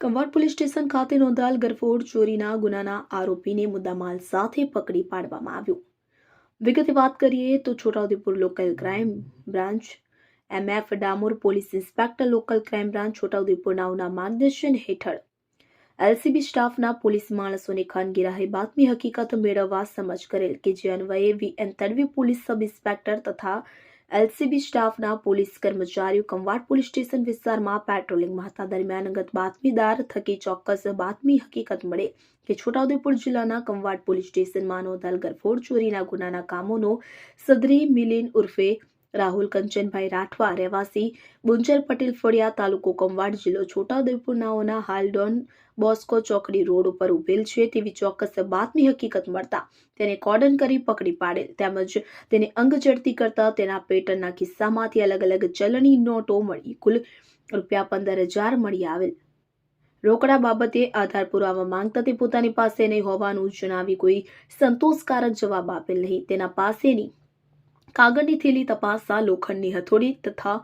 કંવાડ police station ખાતે નોંધાયેલ ગરફોડ ચોરીના ગુનાના આરોપીને મુદ્દામાલ સાથે પકડી પાડવામાં આવ્યો. વિગતે વાત કરીએ તો Chhotaudepur local crime branch MF Damor police inspector local crime branch Chhotaudepur નાઓના માર્ગદર્શન હેઠળ LCB સ્ટાફના પોલીસ માણસોને ખાનગીરાહે બાતમી હકીકત મેળવવા સમજ કરેલ કે જે અન્વયે VN Tadvi police sub inspector તથા LCB સ્ટાફના પોલીસ કર્મચારીઓ કંવાડ પોલીસ સ્ટેશન વિસ્તારમાં પેટ્રોલિંગમાં હતા. દરમિયાન અંગત બાતમીદાર થકી ચોક્કસ બાતમી હકીકત મળે કે છોટાઉદેપુર જિલ્લાના કંવાડ પોલીસ સ્ટેશનમાં નોંધાયેલ ગરફોડ ચોરીના ગુનાના કામોનો સદરી મિલિન ઉર્ફે રાહુલ કંચનભાઈ રાઠવા રહેવાસી બુંજર પટેલ ફળિયા તાલુકો કંવાડ જિલ્લો છોટાઉદેપુર નાઓના હાલ ડોન બોસ્કો ચોકડી રોડ ઉપર ઉભેલ છે તેવી ચોક્કસ બાતમી હકીકત મળતા તેને કોર્ડન કરી પકડી પાડેલ તેમજ તેને અંગ ઝડતી કરતા તેના પેટર્નના કિસ્સામાંથી અલગ અલગ ચલણી નોટો મળી કુલ ₹15,000 મળી આવેલ. રોકડા બાબતે આધાર પુરાવા માંગતા તે પોતાની પાસે નહીં હોવાનું જણાવી કોઈ સંતોષકારક જવાબ આપેલ નહીં. તેના પાસેની કાગળની થેલી તપાસતા લોખંડની હથોડી તથા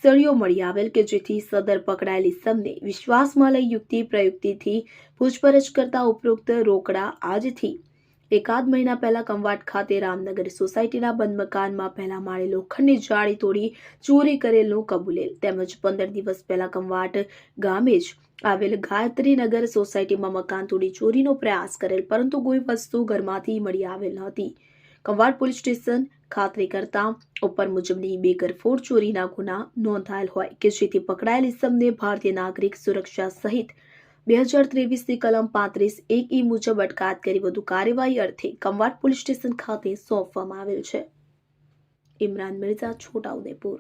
સળીઓ મળી આવેલ કે જેથી સદર પકડાયેલી ઇસમને વિશ્વાસમાં લઈ યુક્તિ પ્રયુક્તિથી પૂછપરછ કરતા ઉપરોક્ત રોકડા આજથી એકાદ મહિના પહેલા કંવાડ ખાતે રામનગર સોસાયટીના બંધ મકાનમાં પહેલા માળે લોખંડની જાળી તોડી ચોરી કરેલનું કબૂલેલ તેમજ 15 દિવસ પહેલા કંવાડ ગામે જ આવેલ ગાયત્રીનગર સોસાયટીમાં મકાન તોડી ચોરીનો પ્રયાસ કરેલ પરંતુ કોઈ વસ્તુ ઘરમાંથી મળી આવેલ ન હતી. કંવાડ પોલીસ સ્ટેશન ખાતરી કરતા ઉપર મુજબની બે ગરફોડ ચોરીના ગુના નોંધાયેલ હોય કે જેથી પકડાયેલ ઇસમને ભારતીય નાગરિક સુરક્ષા સહિત 2023ની કલમ 35(1) મુજબ અટકાયત કરી વધુ કાર્યવાહી અર્થે કંવાડ પોલીસ સ્ટેશન ખાતે સોંપવામાં આવેલ છે. ઇમરાન મિર્ઝા, છોટાઉદેપુર.